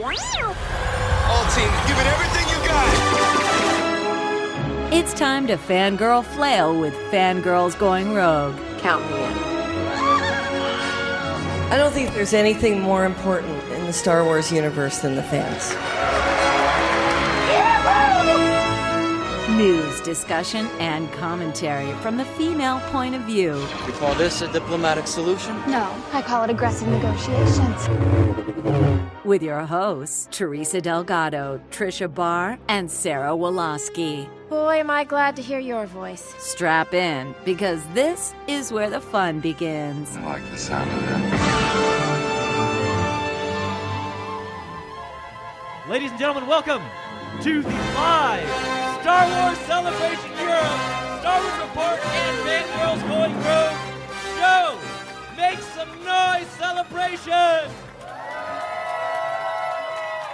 All teams, give it everything you got. It's time to fangirl flail with Fangirls Going Rogue. Count me in. I don't think there's anything more important in the Star Wars universe than the fans. News, discussion, and commentary from the female point of view. You call this a diplomatic solution? No, I call it aggressive negotiations. With your hosts, Teresa Delgado, Tricia Barr, and Sarah Woloski. Boy, am I glad to hear your voice. Strap in, because this is where the fun begins. I like the sound of that. Ladies and gentlemen, welcome to the live Star Wars Celebration Europe Star Wars Report and Fangirls Going Rogue show. Make some noise, celebration!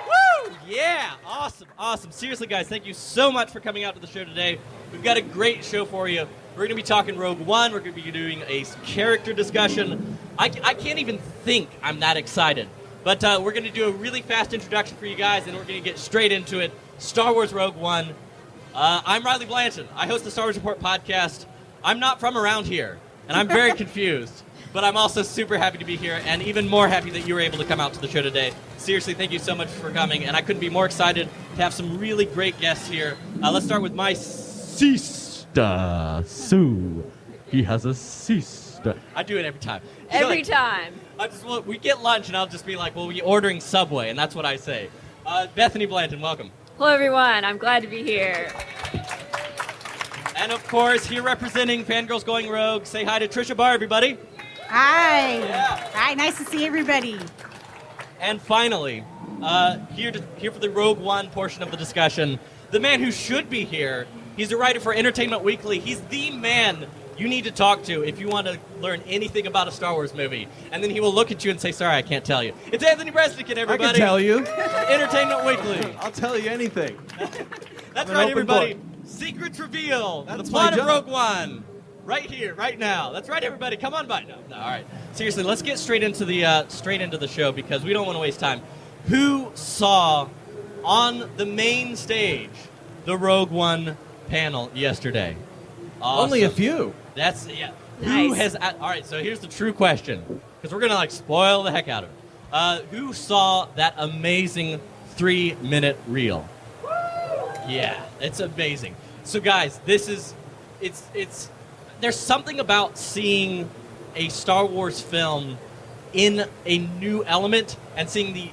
Woo! Yeah, awesome. Seriously, guys, thank you so much for coming out to the show today. We've got a great show for you. We're going to be talking Rogue One. We're going to be doing a character discussion. I can't even think I'm that excited. But we're going to do a really fast introduction for you guys, and we're going to get straight into it. Star Wars Rogue One. I'm Riley Blanton. I host the Star Wars Report podcast. I'm not from around here, and I'm very confused. But I'm also super happy to be here, and even more happy that you were able to come out to the show today. Seriously, thank you so much for coming, and I couldn't be more excited to have some really great guests here. Let's start with my sister, Sue. He has a sister. I do it every time. Every time. We get lunch, and I'll just be like, well, we're ordering Subway, and that's what I say. Bethany Blanton, welcome. Hello, everyone. I'm glad to be here. And, of course, here representing Fangirls Going Rogue, say hi to Tricia Barr, everybody. Hi. Yeah. Hi, nice to see everybody. And finally, here for the Rogue One portion of the discussion, the man who should be here. He's a writer for Entertainment Weekly. He's the man you need to talk to if you want to learn anything about a Star Wars movie. And then he will look at you and say, sorry, I can't tell you. It's Anthony Breznican, everybody. I can tell you. Entertainment Weekly. I'll tell you anything. That's right, everybody. Secrets reveal. That's the plot my of job. Rogue One. Right here, right now. That's right, everybody. Come on by. No, all right. Seriously, let's get straight into the show because we don't want to waste time. Who saw on the main stage the Rogue One panel yesterday? Awesome. Only a few. That's Nice. Who has? All right. So here's the true question, because we're gonna spoil the heck out of it. Who saw that amazing 3-minute reel? Yeah, it's amazing. So guys, it's there's something about seeing a Star Wars film in a new element and seeing the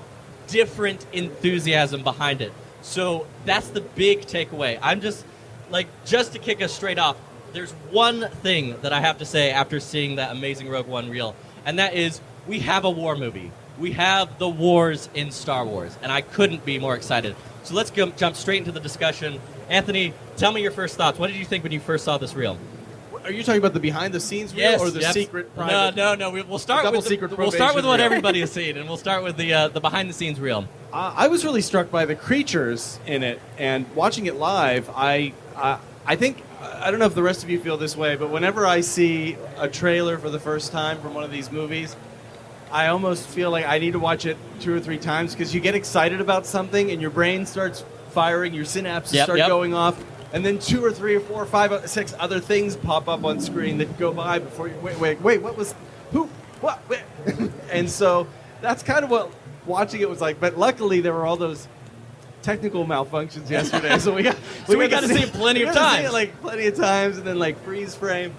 different enthusiasm behind it. So that's the big takeaway. I'm just to kick us straight off, there's one thing that I have to say after seeing that amazing Rogue One reel, and that is we have a war movie. We have the wars in Star Wars, and I couldn't be more excited. So let's jump straight into the discussion. Anthony, tell me your first thoughts. What did you think when you first saw this reel? Are you talking about the behind-the-scenes reel or the secret private? No. We'll start with what everybody has seen, and we'll start with the behind-the-scenes reel. I was really struck by the creatures in it, and watching it live, I think, I don't know if the rest of you feel this way, but whenever I see a trailer for the first time from one of these movies, I almost feel like I need to watch it 2 or 3 times because you get excited about something and your brain starts firing, your synapses start going off, and then 2 or 3 or 4 or 5 or 6 other things pop up on screen that go by before you wait, what was, who, what, where? And so that's kind of what watching it was like. But luckily there were all those technical malfunctions yesterday, so we got to see it plenty of times. Plenty of times, and then freeze frame.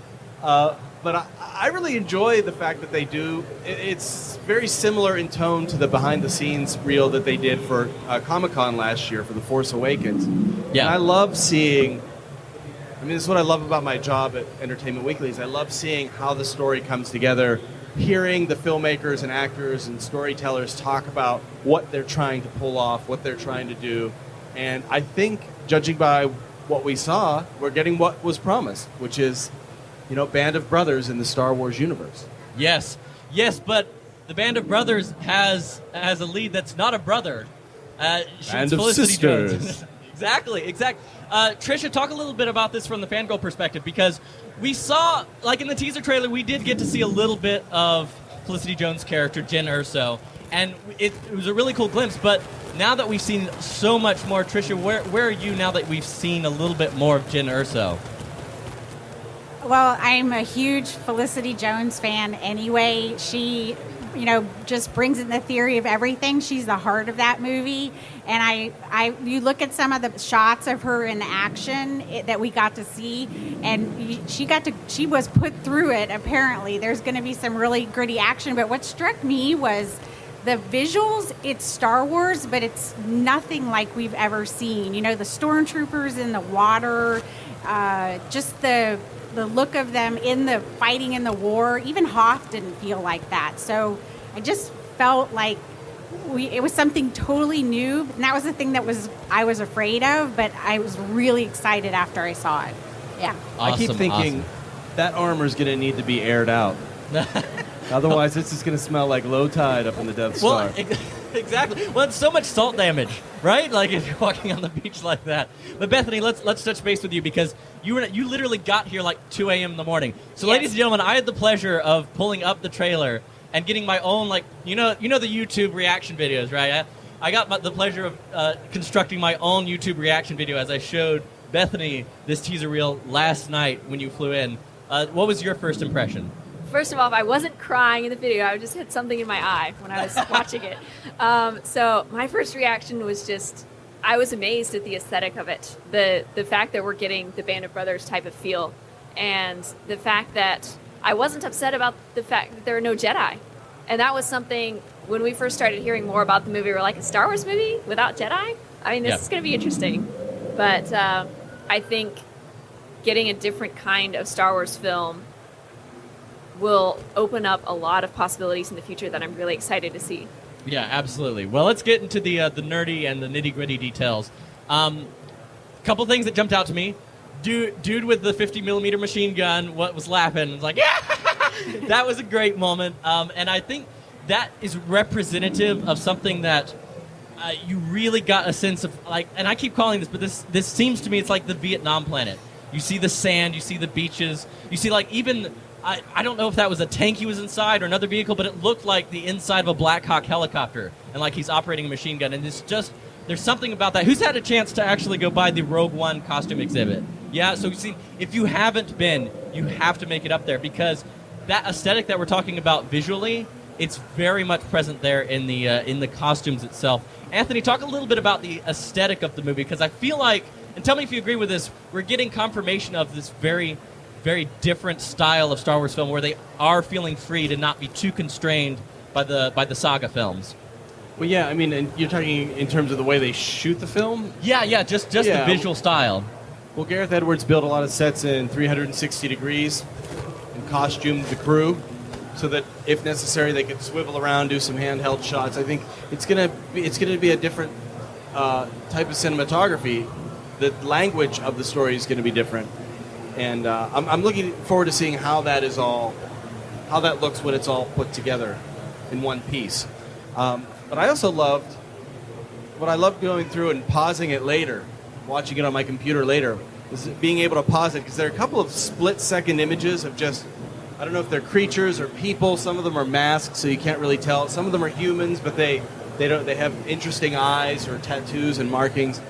But I really enjoy the fact that they do. It's very similar in tone to the behind-the-scenes reel that they did for Comic-Con last year for The Force Awakens. Yeah. And I love seeing... this is what I love about my job at Entertainment Weekly, is I love seeing how the story comes together, hearing the filmmakers and actors and storytellers talk about what they're trying to pull off, what they're trying to do. And I think, judging by what we saw, we're getting what was promised, which is... Band of Brothers in the Star Wars universe. Yes, but the Band of Brothers has a lead that's not a brother. Band of Sisters. Exactly. Tricia, talk a little bit about this from the fangirl perspective, because we saw, in the teaser trailer, we did get to see a little bit of Felicity Jones' character, Jyn Erso, And it was a really cool glimpse, but now that we've seen so much more, Tricia, where are you now that we've seen a little bit more of Jyn Erso? Well, I'm a huge Felicity Jones fan anyway. She, just brings in the theory of everything. She's the heart of that movie. And you look at some of the shots of her in action that we got to see, and she was put through it, apparently. There's going to be some really gritty action. But what struck me was the visuals. It's Star Wars, but it's nothing like we've ever seen. The stormtroopers in the water, just the look of them in the fighting in the war. Even Hoth didn't feel like that. So I just felt like it was something totally new. And that was the thing I was afraid of, but I was really excited after I saw it. Yeah. Awesome, I keep thinking that armor's going to need to be aired out. Otherwise, it's just going to smell like low tide up in the Death Star. Well, exactly. Well, it's so much salt damage, right? Like if you're walking on the beach like that. But Bethany, let's touch base with you because you literally got here like 2 a.m. in the morning. So, Yes. ladies and gentlemen, I had the pleasure of pulling up the trailer and getting my own the YouTube reaction videos, right? I got the pleasure of constructing my own YouTube reaction video as I showed Bethany this teaser reel last night when you flew in. What was your first impression? First of all, I wasn't crying in the video. I just had something in my eye when I was watching it. So my first reaction was just, I was amazed at the aesthetic of it. The fact that we're getting the Band of Brothers type of feel. And the fact that I wasn't upset about the fact that there are no Jedi. And that was something, when we first started hearing more about the movie, we were like, a Star Wars movie without Jedi? I mean, this is going to be interesting. But I think getting a different kind of Star Wars film will open up a lot of possibilities in the future that I'm really excited to see. Yeah, absolutely. Well, let's get into the nerdy and the nitty-gritty details. Couple things that jumped out to me. Dude with the 50mm machine gun was laughing. Was like, yeah! That was a great moment. And I think that is representative of something that you really got a sense of, like, and I keep calling this, but this seems to me it's like the Vietnam planet. You see the sand, you see the beaches, you see like even... I don't know if that was a tank he was inside or another vehicle, but it looked like the inside of a Black Hawk helicopter, and like he's operating a machine gun. And there's something about that. Who's had a chance to actually go by the Rogue One costume exhibit? Yeah, so you see, if you haven't been, you have to make it up there because that aesthetic that we're talking about visually, it's very much present there in the costumes itself. Anthony, talk a little bit about the aesthetic of the movie because I feel like, and tell me if you agree with this, we're getting confirmation of this very different style of Star Wars film where they are feeling free to not be too constrained by the saga films. Well, yeah, I mean, and you're talking in terms of the way they shoot the film? Yeah, just the visual style. Well, Gareth Edwards built a lot of sets in 360 degrees and costumed the crew so that if necessary they could swivel around, do some handheld shots. I think it's gonna be a different type of cinematography. The language of the story is going to be different. And I'm looking forward to seeing how that looks when it's all put together in one piece. But I also loved going through and pausing it later, watching it on my computer later, is being able to pause it because there are a couple of split-second images of just, I don't know if they're creatures or people. Some of them are masked, so you can't really tell. Some of them are humans, but they have interesting eyes or tattoos and markings.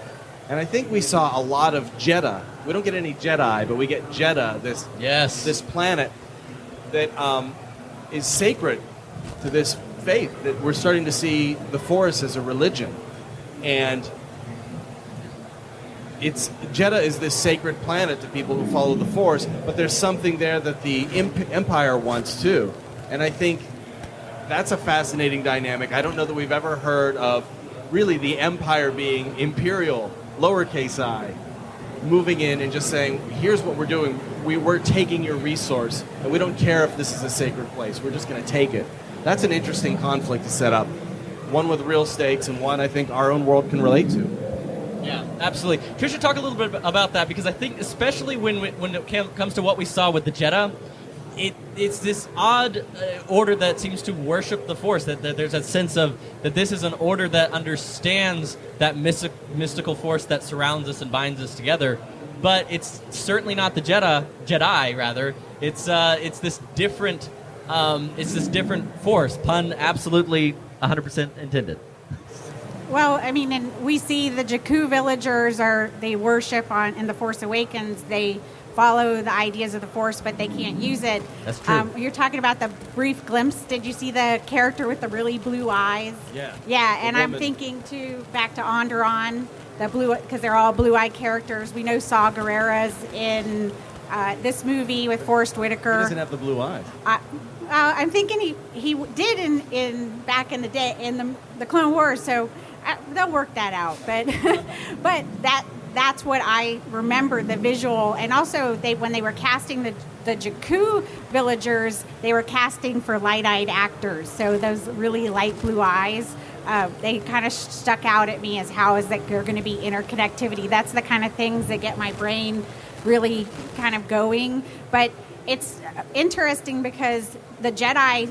And I think we saw a lot of Jedha. We don't get any Jedi, but we get Jedha, this planet that is sacred to this faith, that we're starting to see the Force as a religion. And Jedha is this sacred planet to people who follow the Force, but there's something there that the Empire wants too. And I think that's a fascinating dynamic. I don't know that we've ever heard of really the Empire being Imperial, lowercase I, moving in and just saying, here's what we're doing. We're taking your resource, and we don't care if this is a sacred place. We're just going to take it. That's an interesting conflict to set up. One with real stakes, and one I think our own world can relate to. Yeah, absolutely. Tricia, talk a little bit about that, because I think especially when it comes to what we saw with the Jedha, it's this odd order that seems to worship the Force, that there's a sense of that this is an order that understands that mystical force that surrounds us and binds us together. But it's certainly not the Jedi rather. It's this different force. Pun absolutely 100% intended. Well, I mean, and we see the Jakku villagers they worship in the Force Awakens. They follow the ideas of the Force, but they can't use it. That's true. You're talking about the brief glimpse. Did you see the character with the really blue eyes? Yeah. Yeah, and I'm woman. thinking too back to Onderon, the blue, because they're all blue-eyed characters. We know Saw Gerrera's in this movie with Forrest Whitaker. He doesn't have the blue eyes. I'm thinking he did in back in the day in the Clone Wars, so they'll work that out. But but that's what I remember, the visual. And also when they were casting the Jakku villagers, they were casting for light-eyed actors, so those really light blue eyes. They kind of stuck out at me as how is that there going to be interconnectivity. That's the kind of things that get my brain really kind of going. But it's interesting because the Jedi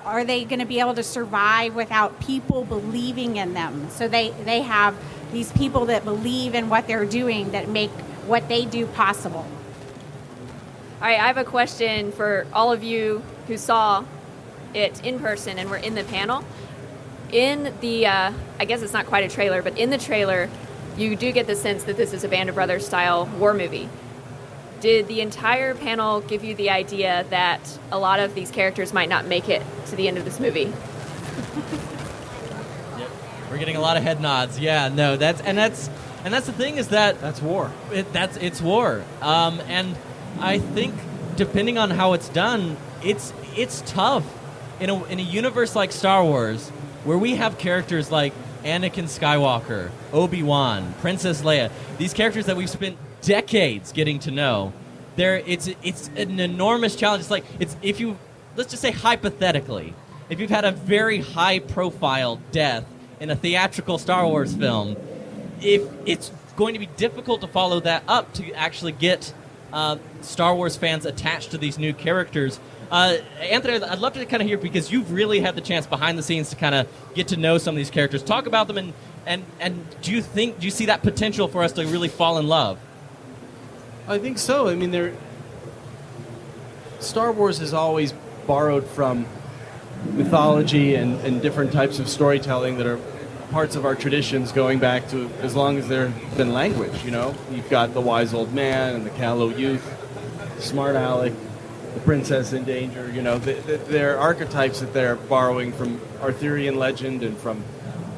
are they going to be able to survive without people believing in them? So they have these people that believe in what they're doing that make what they do possible. All right, I have a question for all of you who saw it in person and were in the panel. In the, I guess it's not quite a trailer, but in the trailer, you do get the sense that this is a Band of Brothers style war movie. Did the entire panel give you the idea that a lot of these characters might not make it to the end of this movie? We're getting a lot of head nods. Yeah, no, that's the thing is that That's war. It's war. And I think depending on how it's done, it's tough in a universe like Star Wars, where we have characters like Anakin Skywalker, Obi-Wan, Princess Leia, these characters that we've spent decades getting to know. It's an enormous challenge. Let's just say hypothetically, if you've had a very high-profile death in a theatrical Star Wars film, if it's going to be difficult to follow that up to actually get Star Wars fans attached to these new characters. Anthony, I'd love to kind of hear, because you've really had the chance behind the scenes to kind of get to know some of these characters, talk about them, and do you see that potential for us to really fall in love? I think so. I mean, Star Wars has always borrowed from mythology and different types of storytelling that are parts of our traditions going back to as long as there's been language, you know? You've got the wise old man and the callow youth, smart aleck, the princess in danger, you know? They're archetypes that they're borrowing from Arthurian legend and from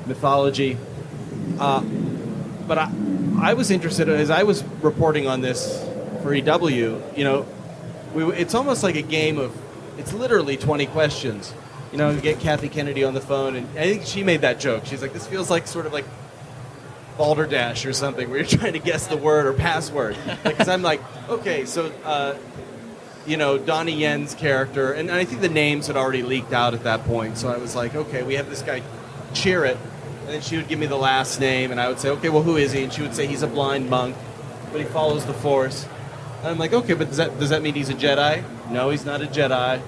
mythology. But I was interested, as I was reporting on this for EW, you know, it's almost like a game of, it's literally 20 questions. You know, you get Kathy Kennedy on the phone, and I think she made that joke. She's like, this feels like sort of like Balderdash or something, where you're trying to guess the word or password. Because I'm like, okay, so, you know, Donnie Yen's character, and I think the names had already leaked out at that point, so I was like, okay, we have this guy, Chirrut, and then she would give me the last name, and I would say, okay, well, who is he? And she would say, he's a blind monk, but he follows the Force. And I'm like, okay, but does that mean he's a Jedi? No, he's not a Jedi.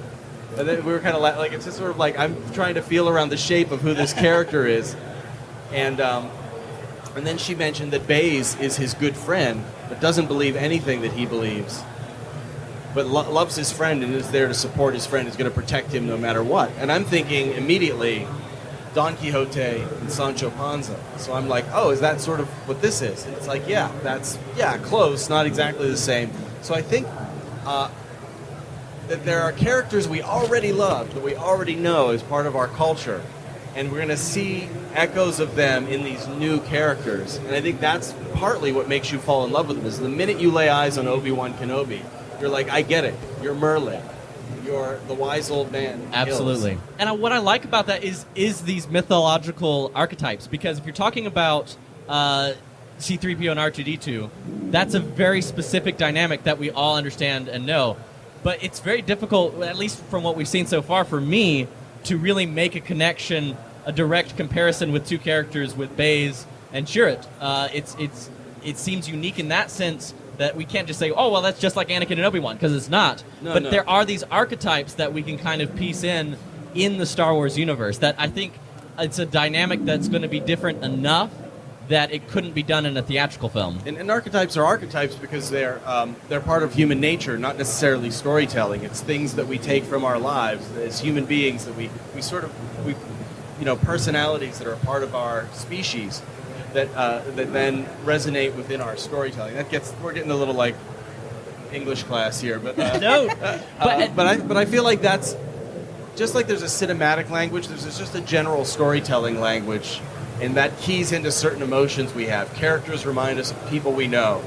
And then we were kind of like, it's just sort of like, I'm trying to feel around the shape of who this character is. And then she mentioned that Baze is his good friend, but doesn't believe anything that he believes, but loves his friend and is there to support his friend, is going to protect him no matter what. And I'm thinking immediately Don Quixote and Sancho Panza. So I'm like, oh, is that sort of what this is? And it's like, yeah, close, not exactly the same. So I think that there are characters we already love, that we already know as part of our culture, and we're going to see echoes of them in these new characters. And I think that's partly what makes you fall in love with them, is the minute you lay eyes on Obi-Wan Kenobi, you're like, I get it. You're Merlin. You're the wise old man. Absolutely. And what I like about that is these mythological archetypes, because if you're talking about C-3PO and R2-D2, that's a very specific dynamic that we all understand and know. But it's very difficult, at least from what we've seen so far, for me to really make a connection, a direct comparison with two characters, with Baze and Chirrut. It seems unique in that sense that we can't just say, oh, well, that's just like Anakin and Obi-Wan, because it's not. No. There are these archetypes that we can kind of piece in the Star Wars universe that I think it's a dynamic that's going to be different enough that it couldn't be done in a theatrical film. And archetypes are archetypes because they're part of human nature, not necessarily storytelling. It's things that we take from our lives as human beings that we personalities that are a part of our species that then resonate within our storytelling. We're getting a little like English class here, but No, but I feel like that's just like there's a cinematic language. There's just a general storytelling language, and that keys into certain emotions we have. Characters remind us of people we know.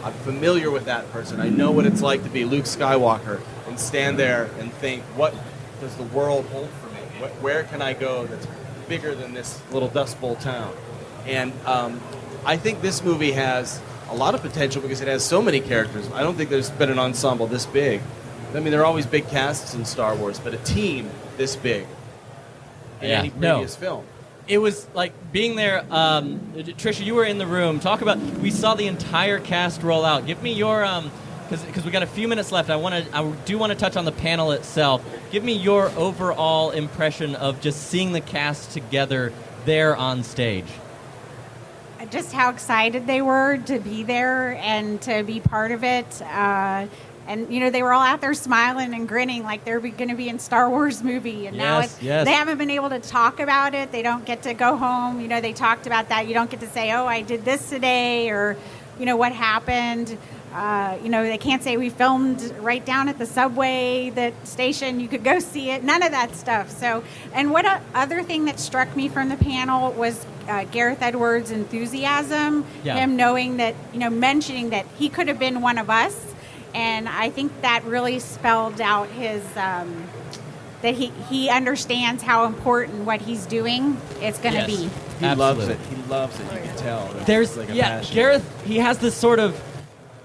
I'm familiar with that person. I know what it's like to be Luke Skywalker and stand there and think, what does the world hold for me? Where can I go that's bigger than this little Dust Bowl town? And I think this movie has a lot of potential because it has so many characters. I don't think there's been an ensemble this big. I mean, there are always big casts in Star Wars, but a team this big in any previous film. It was like being there. Tricia, you were in the room. We saw the entire cast roll out. Give me your, because we got a few minutes left. I do want to touch on the panel itself. Give me your overall impression of just seeing the cast together there on stage. Just how excited they were to be there and to be part of it. And, they were all out there smiling and grinning like they're going to be in Star Wars movie. And now they haven't been able to talk about it. They don't get to go home. They talked about that. You don't get to say, oh, I did this today, or, what happened. They can't say we filmed right down at the subway, that station. You could go see it. None of that stuff. So, and other thing that struck me from the panel was Gareth Edwards' enthusiasm. Yeah. Him knowing that, mentioning that he could have been one of us. And I think that really spelled out his that he understands how important what he's doing is going to be. He loves it. He loves it. You can tell. There's like a passion. Gareth. He has this sort of,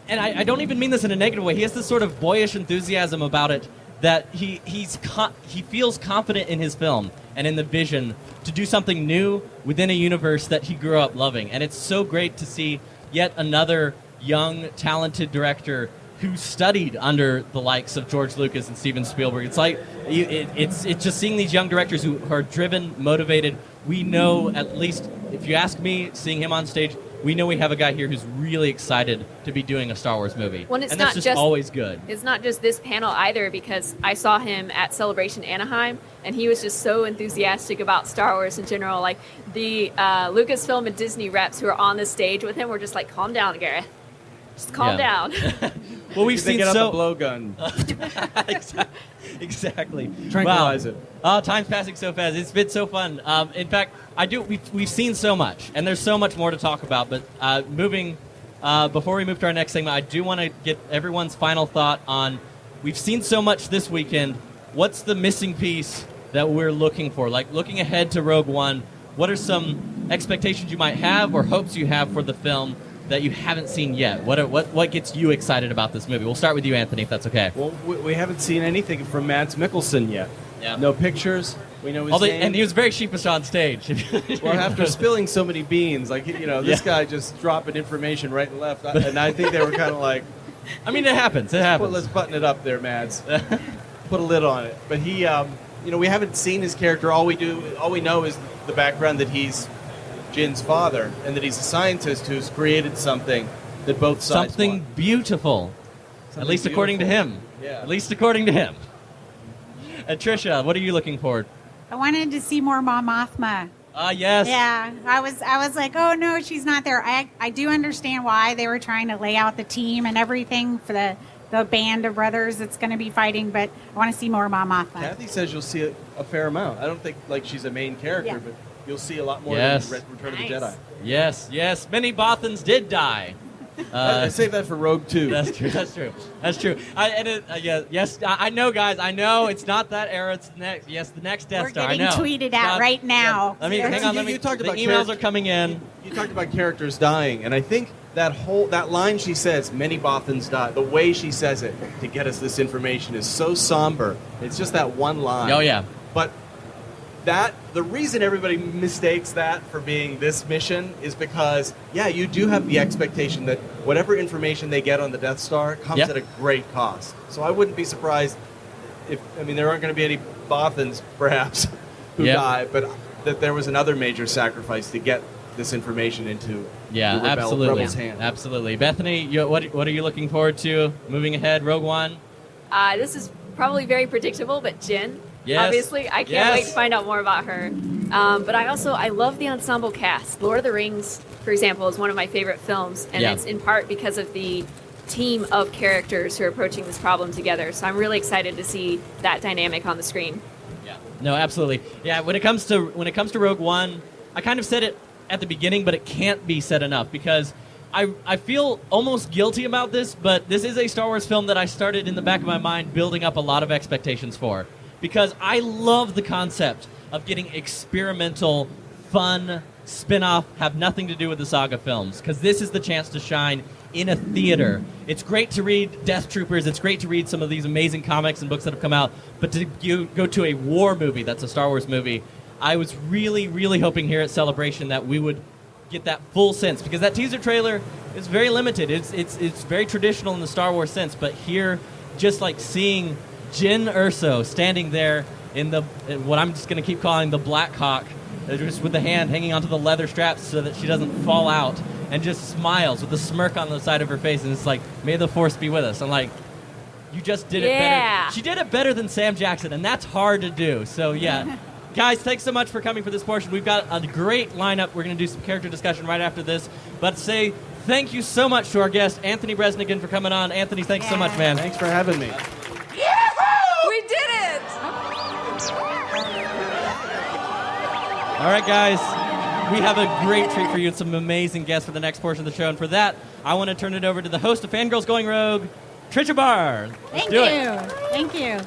and I don't even mean this in a negative way. He has this sort of boyish enthusiasm about it that he feels confident in his film and in the vision to do something new within a universe that he grew up loving. And it's so great to see yet another young, talented director who studied under the likes of George Lucas and Steven Spielberg. It's like it's just seeing these young directors who are driven, motivated. We know, at least if you ask me, seeing him on stage, we know we have a guy here who's really excited to be doing a Star Wars movie. Well, it's and that's not just always good. It's not just this panel either, because I saw him at Celebration Anaheim, and he was just so enthusiastic about Star Wars in general. Like the Lucasfilm and Disney reps who are on the stage with him were just like, "Calm down, Gareth. Just calm down." Well, we've seen get out the blowgun. Exactly. Tranquilize it. Time's passing so fast. It's been so fun. In fact, we've seen so much, and there's so much more to talk about. But before we move to our next segment, I do want to get everyone's final thought on. We've seen so much this weekend. What's the missing piece that we're looking for? Like looking ahead to Rogue One, what are some expectations you might have or hopes you have for the film that you haven't seen yet? What gets you excited about this movie? We'll start with you, Anthony, if that's okay. Well, we haven't seen anything from Mads Mikkelsen yet. Yeah. No pictures. We know his name. And he was very sheepish on stage. Well, after spilling so many beans, this guy just dropping information right and left, and I think they were kind of like, I mean, it happens. It happens. Let's button it up there, Mads. Put a lid on it. But he, we haven't seen his character. All we know is the background that he's Jin's father, and that he's a scientist who's created something that both sides want. Beautiful. At least according to him. Yeah. At least according to him. And Tricia, what are you looking for? I wanted to see more Mon Mothma. Yes. Yeah, I was like, oh no, she's not there. I do understand why they were trying to lay out the team and everything for the band of brothers that's going to be fighting, but I want to see more Mon Mothma. Kathy says you'll see a fair amount. I don't think she's a main character, but you'll see a lot more in Return of the Jedi. Yes. Many Bothans did die. I save that for Rogue 2. That's true. I know, guys. I know it's not that era. It's the next. Yes, the next Death Star. I know. We're getting tweeted at right now. Let me hang on. You talked about the emails are coming in. You talked about characters dying, and I think that line she says, "Many Bothans die." The way she says it to get us this information is so somber. It's just that one line. Oh yeah. But the reason everybody mistakes that for being this mission is because, you do have the expectation that whatever information they get on the Death Star comes at a great cost. So I wouldn't be surprised there aren't going to be any Bothans, perhaps, who die, but that there was another major sacrifice to get this information into the rebels' hands. Absolutely. Bethany, what are you looking forward to moving ahead? Rogue One? This is probably very predictable, but Jin. Yes. Obviously, I can't wait to find out more about her. But I love the ensemble cast. Lord of the Rings, for example, is one of my favorite films, and it's in part because of the team of characters who are approaching this problem together. So I'm really excited to see that dynamic on the screen. Yeah. No, absolutely. Yeah, when it comes to Rogue One, I kind of said it at the beginning, but it can't be said enough because I feel almost guilty about this, but this is a Star Wars film that I started in the back of my mind building up a lot of expectations for, because I love the concept of getting experimental, fun, spin-off, have nothing to do with the saga films, because this is the chance to shine in a theater. It's great to read Death Troopers, it's great to read some of these amazing comics and books that have come out, but to go to a war movie that's a Star Wars movie, I was really, really hoping here at Celebration that we would get that full sense, because that teaser trailer is very limited. It's very traditional in the Star Wars sense, but here, just like seeing Jyn Erso standing there in what I'm just going to keep calling the Black Hawk, just with the hand hanging onto the leather straps so that she doesn't fall out, and just smiles with a smirk on the side of her face, and it's like, may the Force be with us. I'm like, you just did it better. She did it better than Sam Jackson, and that's hard to do. So yeah. Guys, thanks so much for coming for this portion. We've got a great lineup. We're going to do some character discussion right after this. But say thank you so much to our guest, Anthony Breznican, for coming on. Anthony, thanks so much, man. Thanks for having me. We did it! All right, guys. We have a great treat for you and some amazing guests for the next portion of the show. And for that, I want to turn it over to the host of Fangirls Going Rogue, Tricia Barr. Thank you.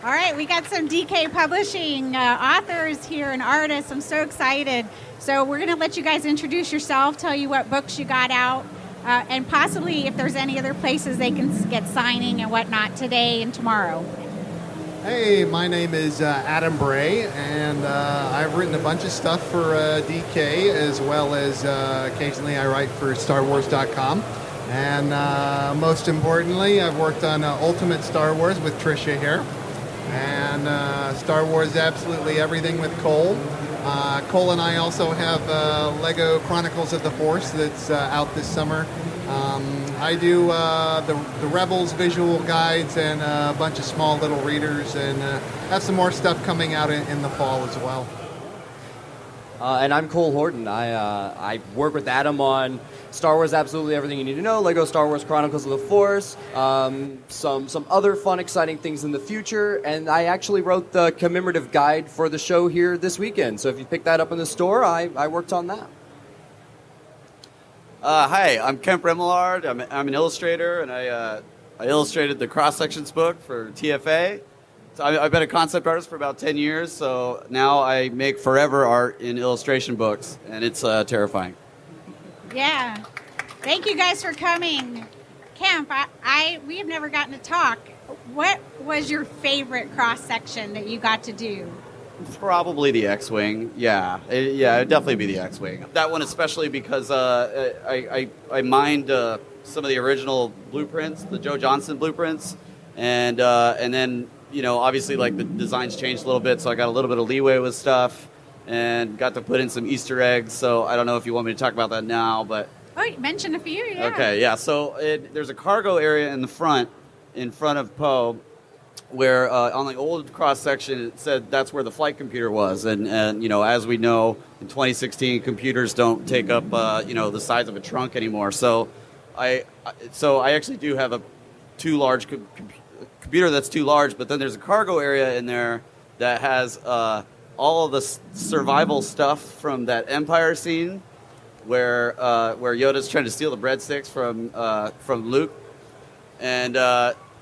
All right, we got some DK Publishing authors here and artists. I'm so excited. So we're going to let you guys introduce yourself, tell you what books you got out, and possibly if there's any other places they can get signing and whatnot today and tomorrow. Hey, my name is Adam Bray, and I've written a bunch of stuff for DK, as well as occasionally I write for StarWars.com. And most importantly, I've worked on Ultimate Star Wars with Tricia here. And Star Wars Absolutely Everything with Cole. Cole and I also have Lego Chronicles of the Force that's out this summer. I do the Rebels visual guides and a bunch of small little readers, and have some more stuff coming out in the fall as well. And I'm Cole Horton. I work with Adam on Star Wars Absolutely Everything You Need to Know, Lego Star Wars Chronicles of the Force, some other fun, exciting things in the future, and I actually wrote the commemorative guide for the show here this weekend. So if you pick that up in the store, I worked on that. Hi, I'm Kemp Remillard. I'm an illustrator, and I illustrated the Cross-Sections book for TFA. So I've been a concept artist for about 10 years, so now I make forever art in illustration books, and it's terrifying. Yeah. Thank you guys for coming. Kemp, we have never gotten to talk. What was your favorite cross-section that you got to do? Probably the X-Wing. Yeah, it'd definitely be the X-Wing. That one especially because I mined some of the original blueprints, the Joe Johnston blueprints, and then, you know, obviously, like, the designs changed a little bit, so I got a little bit of leeway with stuff and got to put in some Easter eggs. So I don't know if you want me to talk about that now, but... Oh, you mentioned a few, yeah. Okay, yeah. So there's a cargo area in front of Poe, where on the old cross-section it said that's where the flight computer was. And you know, as we know, in 2016, computers don't take up, the size of a trunk anymore. So I actually do have a too large computer that's too large, but then there's a cargo area in there that has all of the survival stuff from that Empire scene where Yoda's trying to steal the breadsticks from Luke. And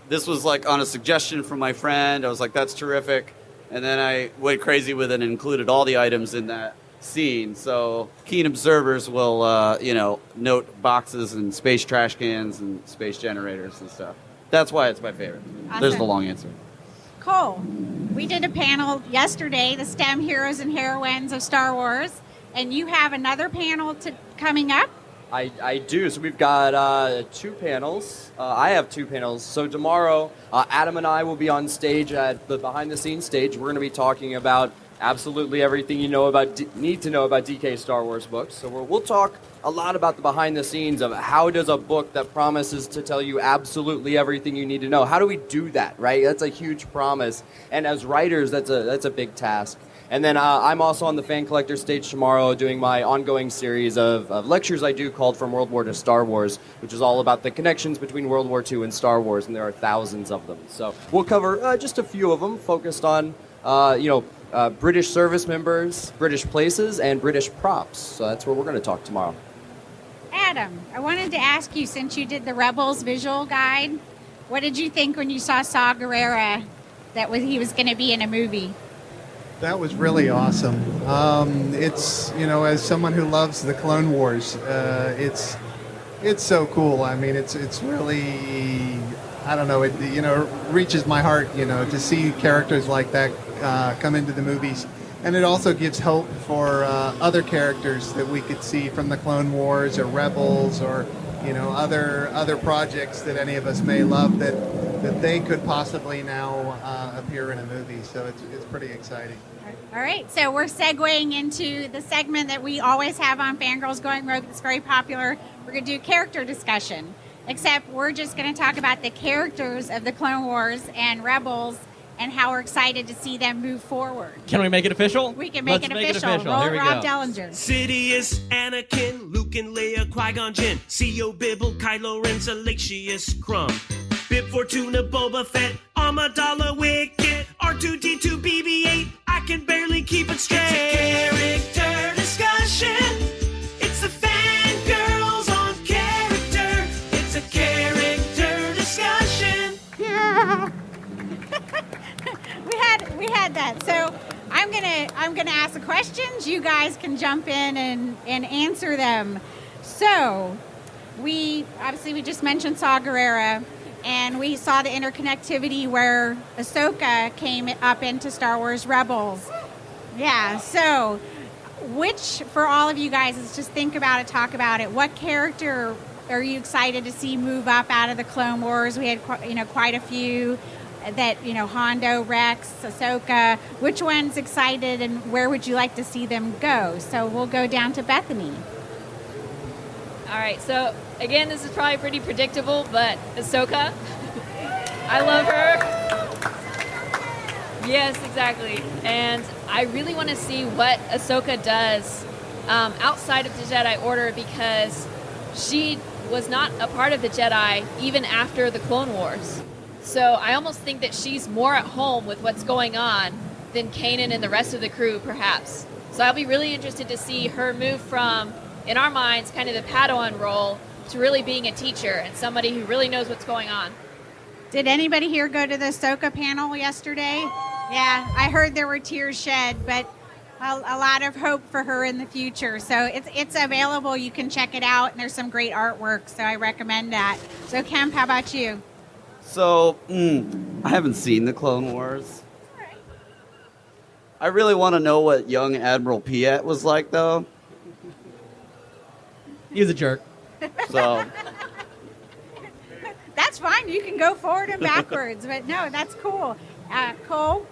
this was like on a suggestion from my friend. I was like, that's terrific. And then I went crazy with it and included all the items in that scene. So keen observers will, note boxes and space trash cans and space generators and stuff. That's why it's my favorite. Awesome. There's the long answer. Cole, we did a panel yesterday, the STEM Heroes and Heroines of Star Wars, and you have another panel coming up? I do. So we've got 2 panels. I have 2 panels. So tomorrow, Adam and I will be on stage at the behind-the-scenes stage. We're going to be talking about absolutely everything you need to know about DK Star Wars books. So we'll talk a lot about the behind-the-scenes of how does a book that promises to tell you absolutely everything you need to know, how do we do that, right? That's a huge promise. And as writers, that's a big task. And then I'm also on the Fan Collector stage tomorrow doing my ongoing series of lectures I do called From World War to Star Wars, which is all about the connections between World War II and Star Wars, and there are thousands of them. So we'll cover just a few of them, focused on, British service members, British places, and British props. So that's what we're going to talk tomorrow. Adam, I wanted to ask you, since you did the Rebels visual guide, what did you think when you saw Saw Gerrera he was going to be in a movie? That was really awesome. It's, as someone who loves the Clone Wars, it's so cool. I mean, it's really, I don't know, it reaches my heart, to see characters like that come into the movies. And it also gives hope for other characters that we could see from the Clone Wars or Rebels or, other projects that any of us may love that they could possibly now appear in a movie. So it's pretty exciting. All right, so we're segueing into the segment that we always have on Fangirls Going Rogue. It's very popular. We're going to do character discussion, except we're just going to talk about the characters of the Clone Wars and Rebels and how we're excited to see them move forward. Can we make it official? We can make it official. Roll Here we Rob go. Dellinger. Sidious, Anakin, Luke and Leia, Qui-Gon Jinn, C.O. Bibble, Kylo Ren, Salacious Crumb, Bib Fortuna, Boba Fett, Amidala, Wicket, R2-D2, BB-8, I can barely keep it straight. It's a character discussion. It's the Fangirls on character. It's a character discussion. Yeah. we had that. So I'm gonna ask the questions. You guys can jump in and answer them. So we just mentioned Saw Gerrera, and we saw the interconnectivity where Ahsoka came up into Star Wars Rebels. Yeah. So for all of you guys, let's just think about it, talk about it. What character are you excited to see move up out of the Clone Wars? We had quite a few. That, Hondo, Rex, Ahsoka, which one's excited and where would you like to see them go? So we'll go down to Bethany. All right, so again, this is probably pretty predictable, but Ahsoka, I love her. Yes, exactly. And I really want to see what Ahsoka does outside of the Jedi Order, because she was not a part of the Jedi even after the Clone Wars. So I almost think that she's more at home with what's going on than Kanan and the rest of the crew, perhaps. So I'll be really interested to see her move from, in our minds, kind of the Padawan role to really being a teacher and somebody who really knows what's going on. Did anybody here go to the Ahsoka panel yesterday? Yeah, I heard there were tears shed, but a lot of hope for her in the future. So it's available. You can check it out, and there's some great artwork, so I recommend that. So Kemp, how about you? So, I haven't seen the Clone Wars. Right. I really want to know what young Admiral Piet was like, though. He's a jerk. So, That's fine. You can go forward and backwards, but no, that's cool. Cole?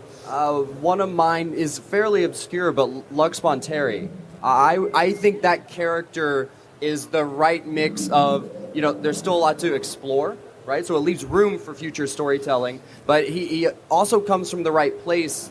One of mine is fairly obscure, but Lux Bonteri. I think that character is the right mix of, there's still a lot to explore. Right, so it leaves room for future storytelling, but he also comes from the right place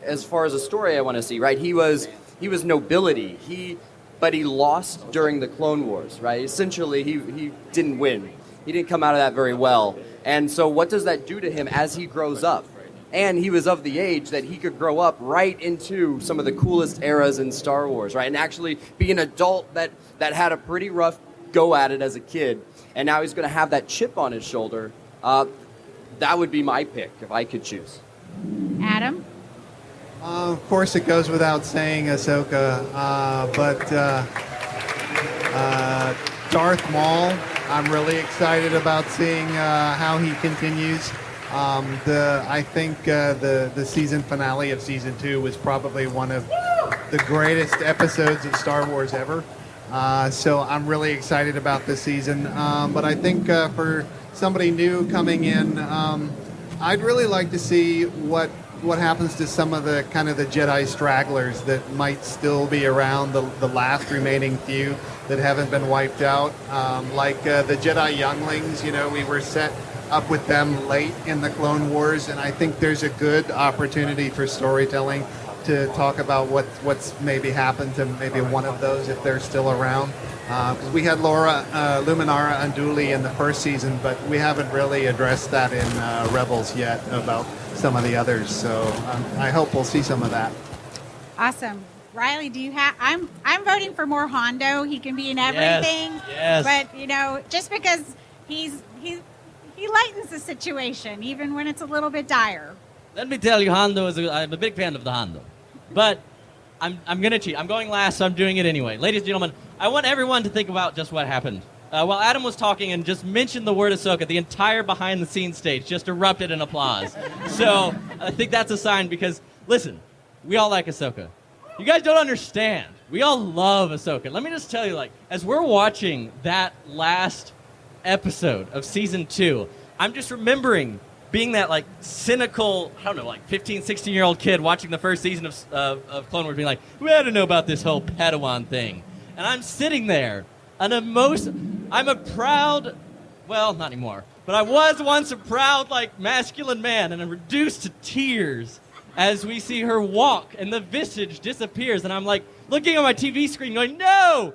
as far as a story I want to see. Right, he was nobility. But he lost during the Clone Wars. Right, essentially he didn't win. He didn't come out of that very well. And so what does that do to him as he grows up? And he was of the age that he could grow up right into some of the coolest eras in Star Wars. Right, and actually be an adult that had a pretty rough go at it as a kid. And now he's going to have that chip on his shoulder. That would be my pick if I could choose. Adam? Of course, it goes without saying Ahsoka, but Darth Maul, I'm really excited about seeing how he continues. I think the season finale of Season 2 was probably one of the greatest episodes of Star Wars ever. So I'm really excited about this season. But I think for somebody new coming in, I'd really like to see what happens to some of the kind of the Jedi stragglers that might still be around, the last remaining few that haven't been wiped out. Like the Jedi younglings, we were set up with them late in the Clone Wars, and I think there's a good opportunity for storytelling to talk about what's maybe happened to maybe one of those if they're still around. 'Cause we had Luminara Unduli in the first season, but we haven't really addressed that in Rebels yet about some of the others. So I hope we'll see some of that. Awesome. Riley, do you have? I'm voting for more Hondo. He can be in everything. Yes. But just because he lightens the situation, even when it's a little bit dire. Let me tell you, Hondo I'm a big fan of the Hondo, but I'm gonna cheat. I'm going last, so I'm doing it anyway. Ladies and gentlemen, I want everyone to think about just what happened. While Adam was talking and just mentioned the word Ahsoka, the entire behind-the-scenes stage just erupted in applause. So I think that's a sign because, listen, we all like Ahsoka. You guys don't understand. We all love Ahsoka. Let me just tell you, as we're watching that last episode of Season 2, I'm just remembering being that, cynical, 15, 16-year-old kid watching the first season of Clone Wars being like, we had to know about this whole Padawan thing. And I'm sitting there, I'm a proud, well, not anymore, but I was once a proud, masculine man, and I'm reduced to tears as we see her walk, and the visage disappears, and I'm, looking at my TV screen going, no,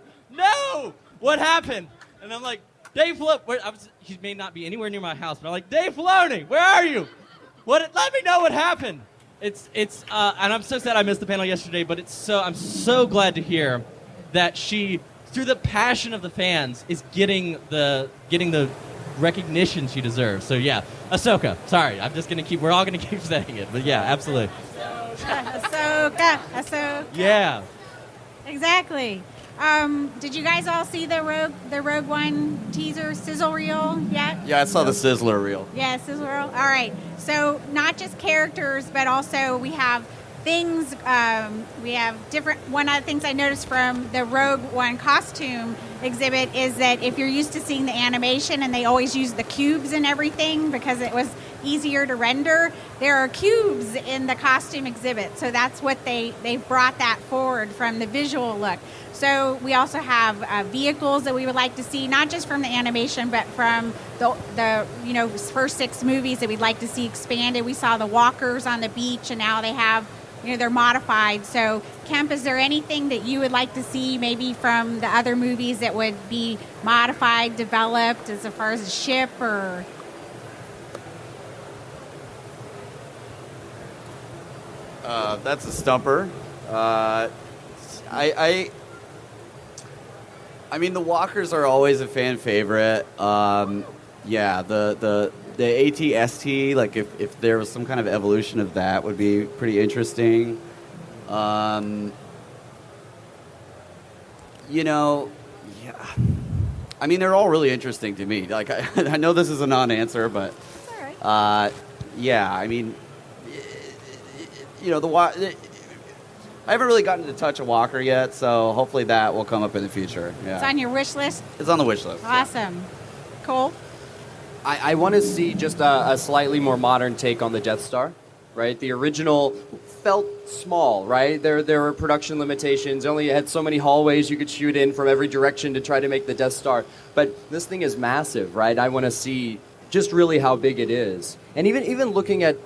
what happened? And I'm like, Dave Filoni, he may not be anywhere near my house, but I'm like, Dave Filoni, where are you? Let me know what happened. And I'm so sad I missed the panel yesterday, but I'm so glad to hear that she, through the passion of the fans, is getting the recognition she deserves. So yeah, Ahsoka. Sorry, we're all gonna keep saying it, but yeah, absolutely. Ahsoka. Yeah. Exactly. Did you guys all see the Rogue One teaser sizzle reel yet? Yeah, I saw the Sizzler reel. Yeah, sizzle reel. All right. So not just characters, but also we have things. We have different. One of the things I noticed from the Rogue One costume exhibit is that if you're used to seeing the animation and they always use the cubes and everything because it was easier to render, there are cubes in the costume exhibit. So that's what they brought that forward from the visual look. So we also have vehicles that we would like to see, not just from the animation, but from the first 6 movies that we'd like to see expanded. We saw the walkers on the beach, and now they have, they're modified. So Kemp, is there anything that you would like to see maybe from the other movies that would be modified, developed as far as a ship or? That's a stumper. I mean, the walkers are always a fan favorite. Yeah, the AT-ST, if there was some kind of evolution of that, would be pretty interesting. Yeah. I mean, they're all really interesting to me. I know this is a non-answer, but yeah, I mean, I haven't really gotten to touch a walker yet, so hopefully that will come up in the future. Yeah. It's on your wish list? It's on the wish list. Awesome. Yeah. Cool. I want to see just a slightly more modern take on the Death Star, right? The original felt small, right? There were production limitations. Only had so many hallways you could shoot in from every direction to try to make the Death Star. But this thing is massive, right? I want to see just really how big it is. And even looking at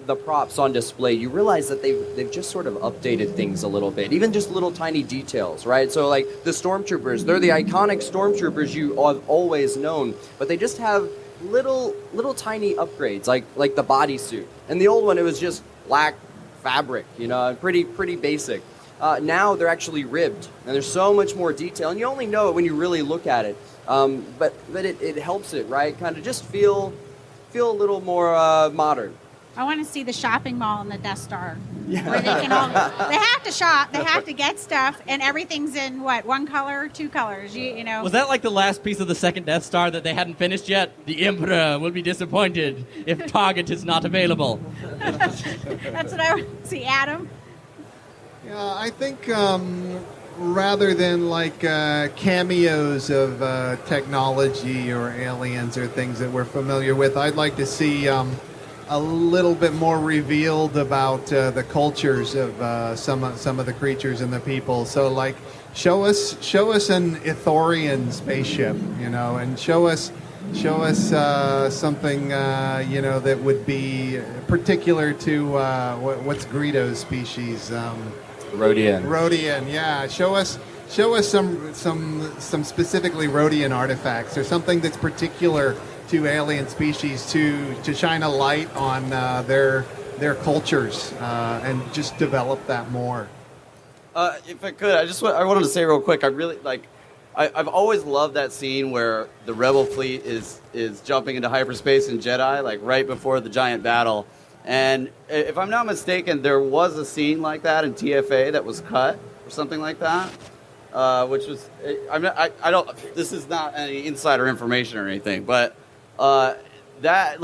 the props on display, you realize that they've just sort of updated things a little bit, even just little tiny details, right? So the stormtroopers, they're the iconic stormtroopers you have always known, but they just have little tiny upgrades, like the bodysuit. And the old one, it was just black fabric, pretty basic. Now they're actually ribbed, and there's so much more detail, and you only know it when you really look at it. But it helps it, right? Kind of just feel a little more modern. I want to see the shopping mall in the Death Star. Yeah. Where they can they have to shop, they have to get stuff, and everything's in one color, 2 colors, Was that the last piece of the second Death Star that they hadn't finished yet? The Emperor will be disappointed if Target is not available. That's what I want to see. Adam? Yeah, I think rather than cameos of technology or aliens or things that we're familiar with, I'd like to see a little bit more revealed about the cultures of some of the creatures and the people. So show us an Ithorian spaceship, and show us something that would be particular to what's Greedo's species. Rhodian. Rhodian, yeah. Show us some specifically Rhodian artifacts or something that's particular to alien species to shine a light on their cultures and just develop that more. If I could, I wanted to say real quick. I really I've always loved that scene where the Rebel fleet is jumping into hyperspace in Jedi, like right before the giant battle. And if I'm not mistaken, there was a scene like that in TFA that was cut or something like that, which was I don't. This is not any insider information or anything, but that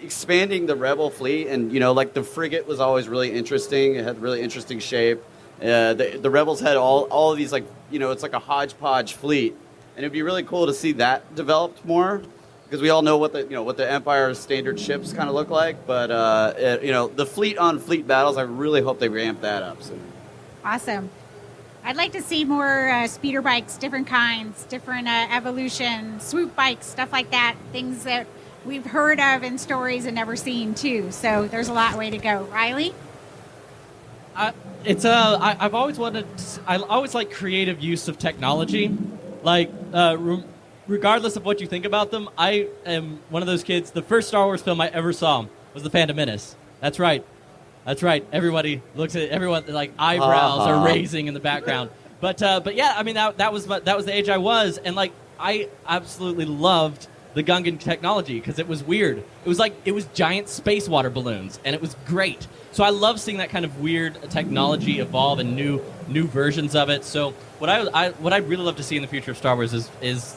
expanding the Rebel fleet and the frigate was always really interesting. It had really interesting shape. The Rebels had all of these it's like a hodgepodge fleet, and it'd be really cool to see that developed more because we all know what the Empire's standard ships kind of look like. But the fleet on fleet battles, I really hope they ramp that up soon. Awesome. I'd like to see more speeder bikes, different kinds, different evolution, swoop bikes, stuff like that. Things that we've heard of in stories and never seen too. So there's a lot way to go. Riley? I've always wanted. I always like creative use of technology, regardless of what you think about them. I am one of those kids. The first Star Wars film I ever saw was The Phantom Menace. That's right. Everybody looks at it. Everyone eyebrows are raising in the background. But yeah, I mean that was the age I was, and I absolutely loved the Gungan technology because it was weird. It was giant space water balloons, and it was great. So I love seeing that kind of weird technology evolve and new versions of it. So what I'd really love to see in the future of Star Wars is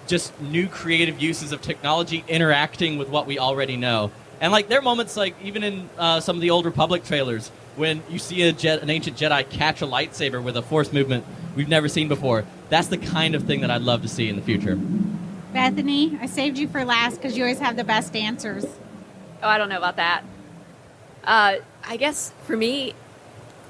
just new creative uses of technology interacting with what we already know. And there are moments even in some of the old Republic trailers when you see an ancient Jedi catch a lightsaber with a force movement we've never seen before. That's the kind of thing that I'd love to see in the future. Bethany, I saved you for last because you always have the best answers. Oh, I don't know about that. I guess for me,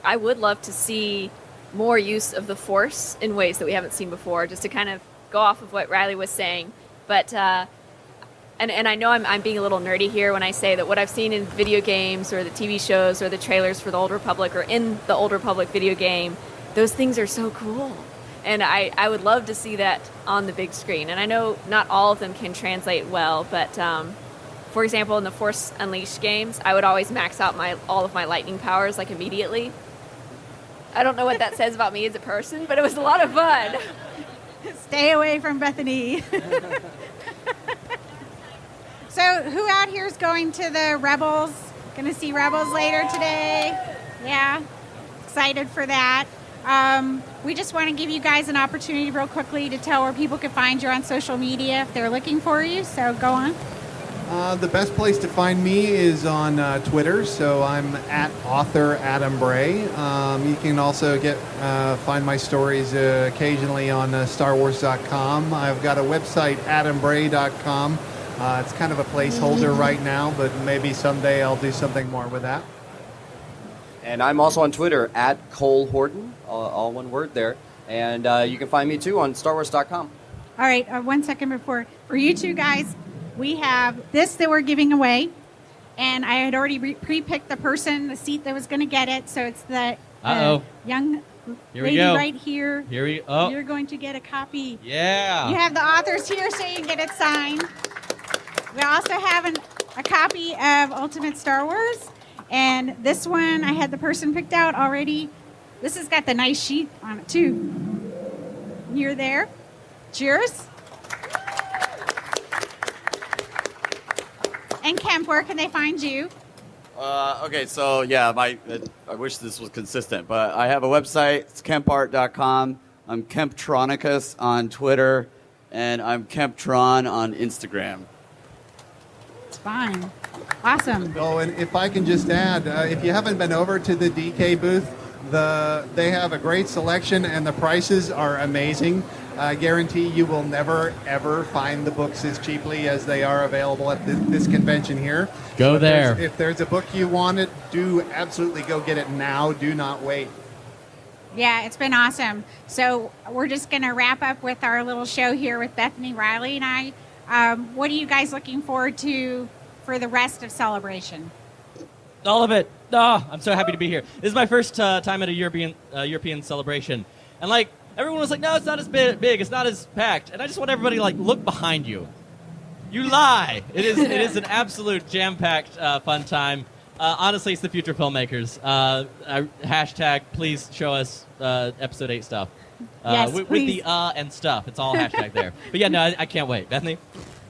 I would love to see more use of the Force in ways that we haven't seen before, just to kind of go off of what Riley was saying. But and I know I'm being a little nerdy here when I say that what I've seen in video games or the TV shows or the trailers for the Old Republic or in the Old Republic video game, those things are so cool. And I would love to see that on the big screen. And I know not all of them can translate well, but for example, in the Force Unleashed games, I would always max out all of my lightning powers immediately. I don't know what that says about me as a person, but it was a lot of fun. Stay away from Bethany. So who out here is going to the Rebels? Going to see Rebels later today? Yeah, excited for that. We just want to give you guys an opportunity real quickly to tell where people can find you on social media if they're looking for you. So go on. The best place to find me is on Twitter, so I'm at author Adam Bray. You can also find my stories occasionally on StarWars.com. I've got a website, adambray.com. It's kind of a placeholder right now, but maybe someday I'll do something more with that. And I'm also on Twitter, at Cole Horton, all one word there. And you can find me, too, on StarWars.com. All right, 1 second before. For you two guys, we have this that we're giving away. And I had already pre-picked the seat that was going to get it. So it's the young lady right here. You're going to get a copy. Yeah. You have the authors here so you can get it signed. We also have a copy of Ultimate Star Wars. And this one, I had the person picked out already. This has got the nice sheet on it, too. You're there. Cheers. And Kemp, where can they find you? Okay, so yeah, I wish this was consistent, but I have a website. It's kempart.com. I'm Kemptronicus on Twitter, and I'm Kemptron on Instagram. It's fine. Awesome. Oh, and if I can just add, if you haven't been over to the DK booth, they have a great selection and the prices are amazing. I guarantee you will never, ever find the books as cheaply as they are available at this convention here. Go there. If there's a book you want, do absolutely go get it now. Do not wait. Yeah, it's been awesome. So we're just going to wrap up with our little show here with Bethany, Riley, and I. What are you guys looking forward to for the rest of Celebration? All of it. Oh, I'm so happy to be here. This is my first time at a European celebration. And, like, everyone was like, no, it's not as big. It's not as packed. And I just want everybody to, like, look behind you. You lie. It is an absolute jam-packed fun time. Honestly, it's the future filmmakers. Hashtag, please show us episode 8 stuff. Yes, with the and stuff. It's all hashtag there. But yeah, no, I can't wait. Bethany?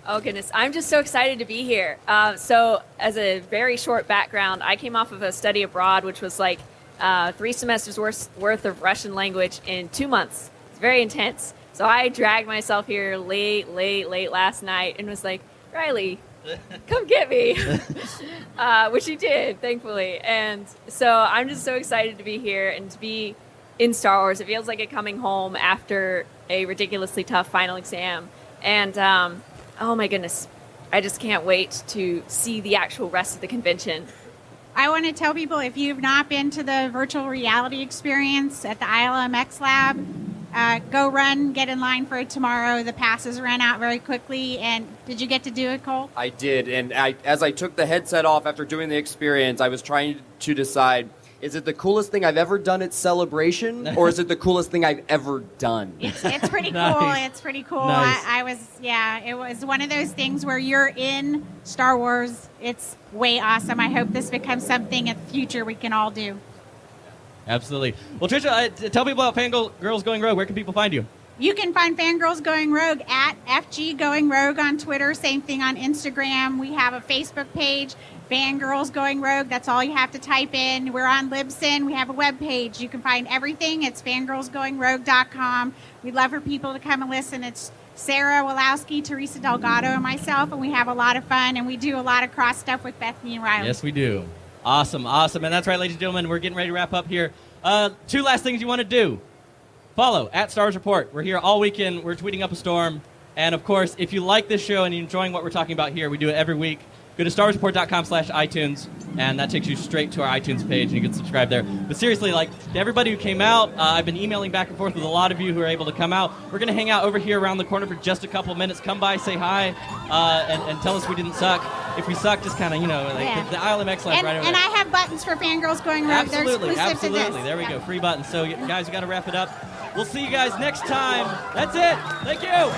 Oh, goodness. I'm just so excited to be here. So as a very short background, I came off of a study abroad, which was like 3 semesters worth of Russian language in 2 months. It's very intense. So I dragged myself here late last night and was like, Riley, come get me, which he did, thankfully. And so I'm just so excited to be here and to be in Star Wars. It feels like coming home after a ridiculously tough final exam. And oh my goodness, I just can't wait to see the actual rest of the convention. I want to tell people, if you've not been to the virtual reality experience at the ILMX lab, go run, get in line for it tomorrow. The passes ran out very quickly. And did you get to do it, Cole? I did, and as I took the headset off after doing the experience, I was trying to decide, is it the coolest thing I've ever done at Celebration, or is it the coolest thing I've ever done? It's pretty Nice. cool. It's pretty cool. Nice. It was one of those things where you're in Star Wars. It's way awesome. I hope this becomes something in the future we can all do. Absolutely. Well, Tricia, tell people about Fangirls Going Rogue. Where can people find you? You can find Fangirls Going Rogue at FG Going Rogue on Twitter. Same thing on Instagram. We have a Facebook page, Fangirls Going Rogue. That's all you have to type in. We're on Libsyn. We have a web page. You can find everything. It's fangirlsgoingrogue.com. We'd love for people to come and listen. It's Sarah Wolowski, Teresa Delgado, and myself, and we have a lot of fun, and we do a lot of cross stuff with Bethany and Riley. Yes, we do. Awesome. And that's right, ladies and gentlemen. We're getting ready to wrap up here. 2 last things you want to do. Follow at Star Wars Report. We're here all weekend. We're tweeting up a storm. And, of course, if you like this show and you're enjoying what we're talking about here, we do it every week. Go to StarWarsReport.com/iTunes, and that takes you straight to our iTunes page, and you can subscribe there. But seriously, like, to everybody who came out, I've been emailing back and forth with a lot of you who are able to come out. We're going to hang out over here around the corner for just a couple of minutes. Come by, say hi, and tell us we didn't suck. If we suck, just kind of, the ILMX lab right over And there. I have buttons for Fangirls Going Rogue. They're exclusive Absolutely. to this. There we go. Free buttons. So, guys, we got to wrap it up. We'll see you guys next time. That's it. Thank you.